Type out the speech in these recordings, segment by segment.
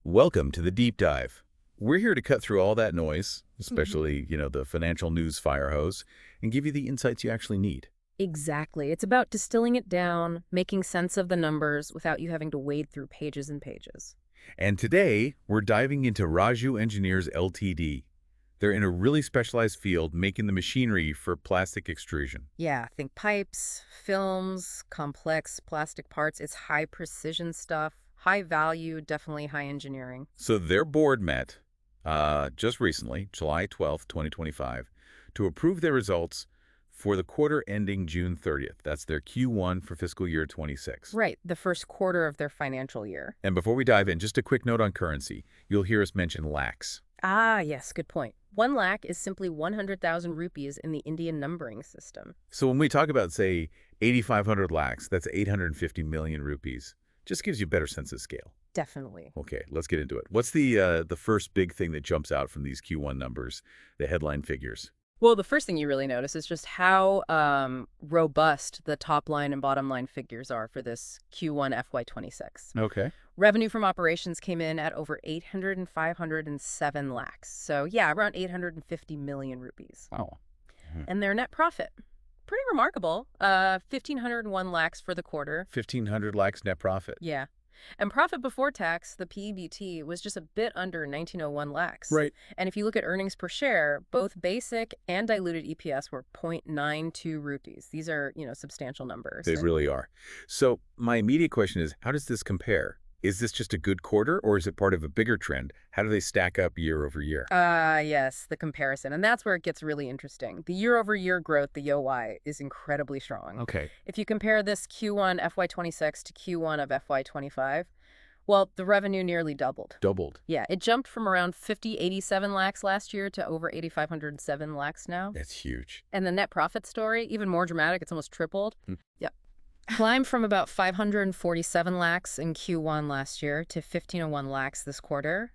Welcome to the deep dive. We're here to cut through all that noise, especially, the financial news fire hose, and give you the insights you actually need. Exactly. It's about distilling it down, making sense of the numbers without you having to wade through pages and pages. And today, we're diving into Rajoo Engineers Ltd. They're in a really specialized field making the machinery for plastic extrusion. Yeah, think pipes, films, complex plastic parts. It's high precision stuff, high value, definitely high engineering. So their board met just recently, July 12th, 2025, to approve their results for the quarter ending June 30th. That's their Q1 for fiscal year 26. Right, the first quarter of their financial year. And before we dive in, just a quick note on currency. You'll hear us mention lakhs. Ah, yes, good point. 1 lakh is simply 100,000 rupees in the Indian numbering system. So when we talk about, say, 8,500 lakhs, that's 850 million rupees. Just gives you a better sense of scale. Definitely. Okay, let's get into it. What's the first big thing that jumps out from these Q1 numbers, the headline figures? Well, the first thing you really notice is just how robust the top line and bottom line figures are for this Q1 FY26. Okay. Revenue from operations came in at over 800 and 507 lakhs. So yeah, around 850 million rupees. Wow. And their net profit, pretty remarkable, 1,501 lakhs for the quarter. 1,500 lakhs net profit. Yeah. And profit before tax, the PBT, was just a bit under 1,901 lakhs. Right. And if you look at earnings per share, both basic and diluted EPS were 0.92 rupees. These are, substantial numbers. They really are. So my immediate question is, how does this compare? Is this just a good quarter, or is it part of a bigger trend? How do they stack up year over year? Yes, the comparison. And that's where it gets really interesting. The year-over-year growth, the YoY, is incredibly strong. Okay. If you compare this Q1 FY26 to Q1 of FY25, well, the revenue nearly doubled. Doubled. Yeah, it jumped from around 87 lakhs last year to over 8,507 lakhs now. That's huge. And the net profit story, even more dramatic, it's almost tripled. Hmm. Yep. Climbed from about 547 lakhs in Q1 last year to 1,501 lakhs this quarter.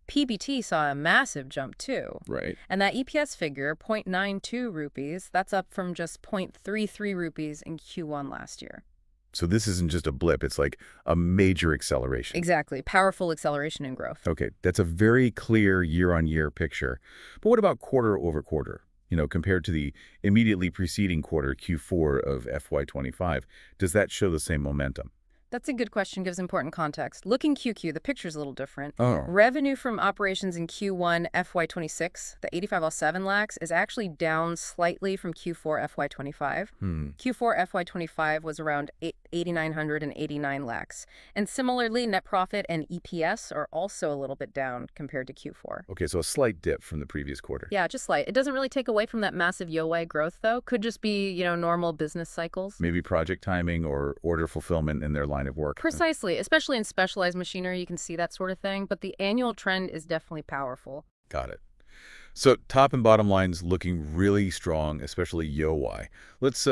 PBT saw a massive jump too. Right. And that EPS figure, 0.92 rupees, that's up from just 0.33 rupees in Q1 last year. So this isn't just a blip. It's like a major acceleration. Exactly. Powerful acceleration in growth. Okay, that's a very clear year-on-year picture. But what about quarter over quarter? Compared to the immediately preceding quarter, Q4 of FY25, does that show the same momentum? That's a good question, gives important context. Looking QQ, the picture's a little different. Oh. Revenue from operations in Q1 FY26, the 8,507 lakhs, is actually down slightly from Q4 FY25. Q4 FY25 was around 8,989 lakhs. And similarly, net profit and EPS are also a little bit down compared to Q4. Okay, so a slight dip from the previous quarter. Yeah, just slight. It doesn't really take away from that massive YoY growth, though. Could just be, normal business cycles. Maybe project timing or order fulfillment in their line of work. Precisely. Especially in specialized machinery, you can see that sort of thing. But the annual trend is definitely powerful. Got it. So top and bottom lines looking really strong, especially YoY. Let's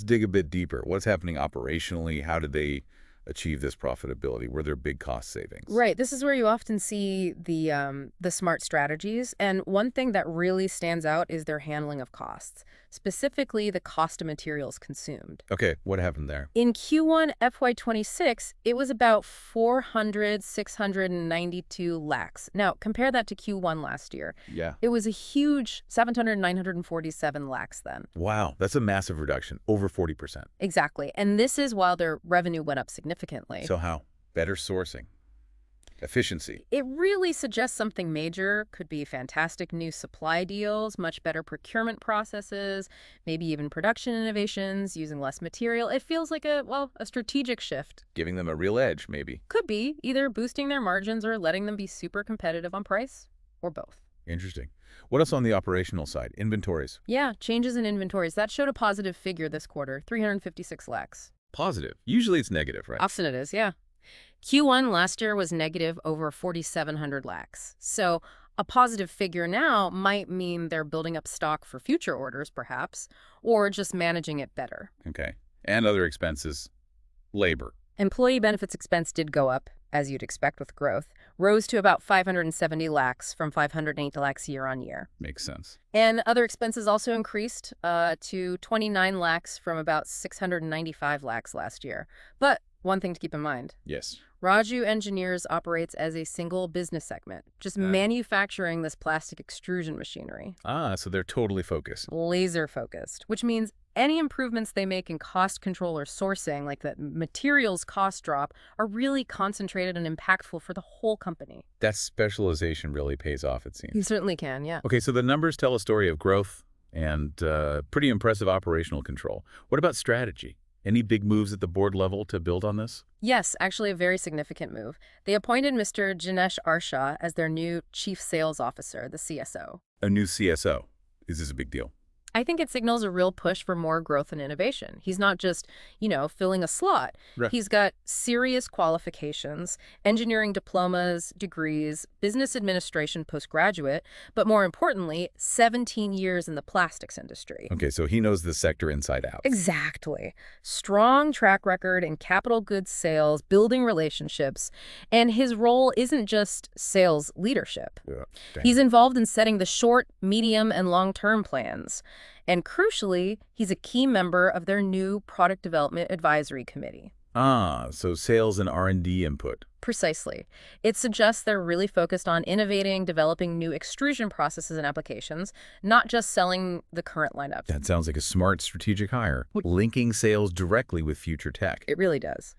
dig a bit deeper. What's happening operationally? How did they achieve this profitability? Were there big cost savings? Right. This is where you often see the smart strategies. And one thing that really stands out is their handling of costs, specifically the cost of materials consumed. Okay, what happened there? In Q1 FY26, it was about 692 lakhs. Now, compare that to Q1 last year. Yeah. It was a huge 947 lakhs then. Wow, that's a massive reduction, over 40%. Exactly. And this is while their revenue went up significantly. So how? Better sourcing. Efficiency. It really suggests something major. Could be fantastic new supply deals, much better procurement processes, maybe even production innovations, using less material. It feels like a strategic shift. Giving them a real edge, maybe. Could be either boosting their margins or letting them be super competitive on price, or both. Interesting. What else on the operational side? Inventories. Yeah, changes in inventories. That showed a positive figure this quarter, 356 lakhs. Positive. Usually it's negative, right? Often it is, yeah. Q1 last year was negative over 4,700 lakhs. So a positive figure now might mean they're building up stock for future orders, perhaps, or just managing it better. Okay. And other expenses. Labor. Employee benefits expense did go up, as you'd expect with growth, rose to about 570 lakhs from 508 lakhs year on year. Makes sense. And other expenses also increased to 29 lakhs from about 695 lakhs last year. But one thing to keep in mind. Yes. Rajoo Engineers operates as a single business segment, just manufacturing this plastic extrusion machinery. So they're totally focused. Laser focused, which means any improvements they make in cost control or sourcing, like the materials cost drop, are really concentrated and impactful for the whole company. That specialization really pays off, it You seems. certainly can, yeah. Okay, so the numbers tell a story of growth and pretty impressive operational control. What about strategy? Any big moves at the board level to build on this? Yes, actually a very significant move. They appointed Mr. Jinesh Arshaw as their new Chief Sales Officer, the CSO. A new CSO. Is this a big deal? I think it signals a real push for more growth and innovation. He's not just, filling a slot. Right. He's got serious qualifications, engineering diplomas, degrees, business administration postgraduate, but more importantly, 17 years in the plastics industry. Okay, so he knows the sector inside out. Exactly. Strong track record in capital goods sales, building relationships, and his role isn't just sales leadership. Yeah, dang. He's involved in setting the short, medium, and long-term plans. And crucially, he's a key member of their new Product Development Advisory Committee. So sales and R&D input. Precisely. It suggests they're really focused on innovating, developing new extrusion processes and applications, not just selling the current lineup. That sounds like a smart strategic hire, linking sales directly with future tech. It really does.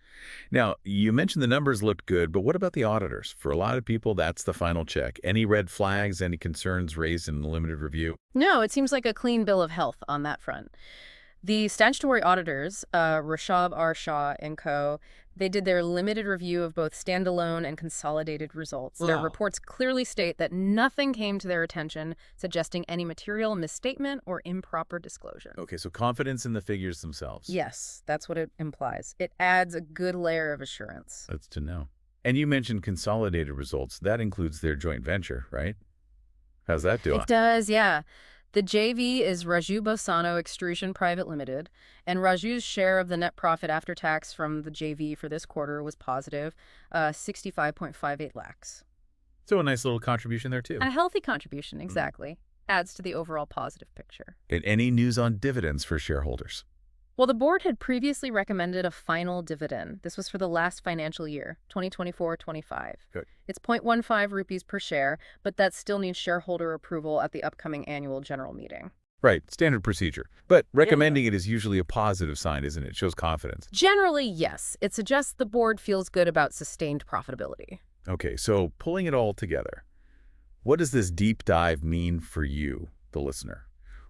Now, you mentioned the numbers looked good, but what about the auditors? For a lot of people, that's the final check. Any red flags, any concerns raised in the limited review? No, it seems like a clean bill of health on that front. The statutory auditors, Rajoo R. Shah and Co., they did their limited review of both standalone and consolidated results. Their reports clearly state that nothing came to their attention suggesting any material misstatement or improper disclosure. Okay, so confidence in the figures themselves. Yes, that's what it implies. It adds a good layer of assurance. That's to know. And you mentioned consolidated results. That includes their joint venture, right? How's that doing? It does, yeah. The JV is Rajoo Bosano Extrusion Private Limited, and Rajoo's share of the net profit after tax from the JV for this quarter was positive, 65.58 lakhs. So a nice little contribution there, too. A healthy contribution, exactly. Adds to the overall positive picture. And any news on dividends for shareholders? Well, the board had previously recommended a final dividend. This was for the last financial year, 2024-25. Good. It's 0.15 rupees per share, but that still needs shareholder approval at the upcoming annual general meeting. Right, standard procedure. But recommending it is usually a positive sign, isn't it? It shows confidence. Generally, yes. It suggests the board feels good about sustained profitability. Okay, so pulling it all together, what does this deep dive mean for you, the listener?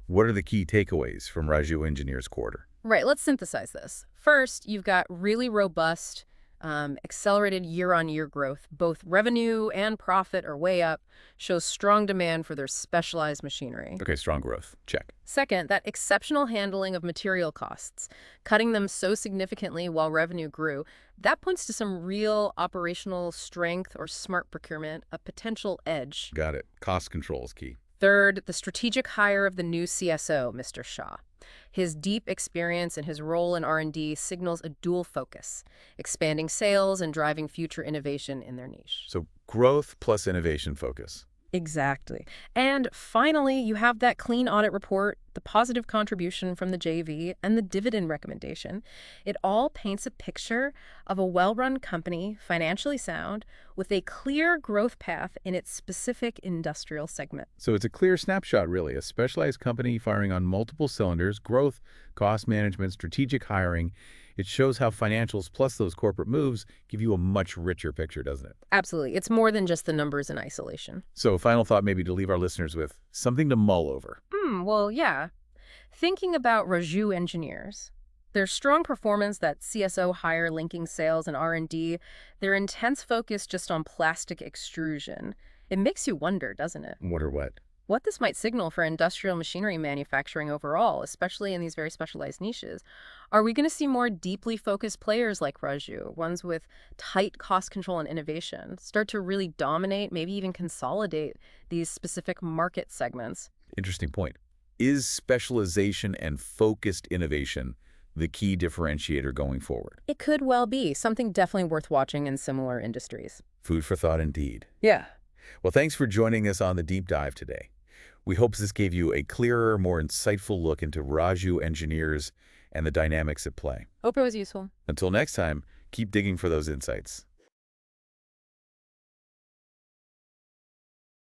What are the key takeaways from Rajoo Engineers quarter? Right, let's synthesize this. First, you've got really robust, accelerated year-on-year growth. Both revenue and profit are way up, shows strong demand for their specialized machinery. Okay, strong growth. Check. Second, that exceptional handling of material costs, cutting them so significantly while revenue grew, that points to some real operational strength or smart procurement, a potential edge. Got it. Cost control is key. Third, the strategic hire of the new CSO, Mr. Shah. His deep experience and his role in R&D signals a dual focus, expanding sales and driving future innovation in their niche. So growth plus innovation focus. Exactly. And finally, you have that clean audit report, the positive contribution from the JV, and the dividend recommendation. It all paints a picture of a well-run company, financially sound, with a clear growth path in its specific industrial segment. So it's a clear snapshot, really. A specialized company firing on multiple cylinders, growth, cost management, strategic hiring. It shows how financials plus those corporate moves give you a much richer picture, doesn't it? Absolutely. It's more than just the numbers in isolation. So final thought maybe to leave our listeners with something to mull over. Well, yeah. Thinking about Rajoo Engineers, their strong performance, that CSO hire linking sales and R&D, their intense focus just on plastic extrusion, it makes you wonder, doesn't it? What or what? What this might signal for industrial machinery manufacturing overall, especially in these very specialized niches. Are we going to see more deeply focused players like Rajoo, ones with tight cost control and innovation, start to really dominate, maybe even consolidate these specific market segments? Interesting point. Is specialization and focused innovation the key differentiator going forward? It could well be. Something definitely worth watching in similar industries. Food for thought indeed. Yeah. Well, thanks for joining us on the deep dive today. We hope this gave you a clearer, more insightful look into Rajoo Engineers and the dynamics at play. Hope it was useful. Until next time, Keep digging for those insights.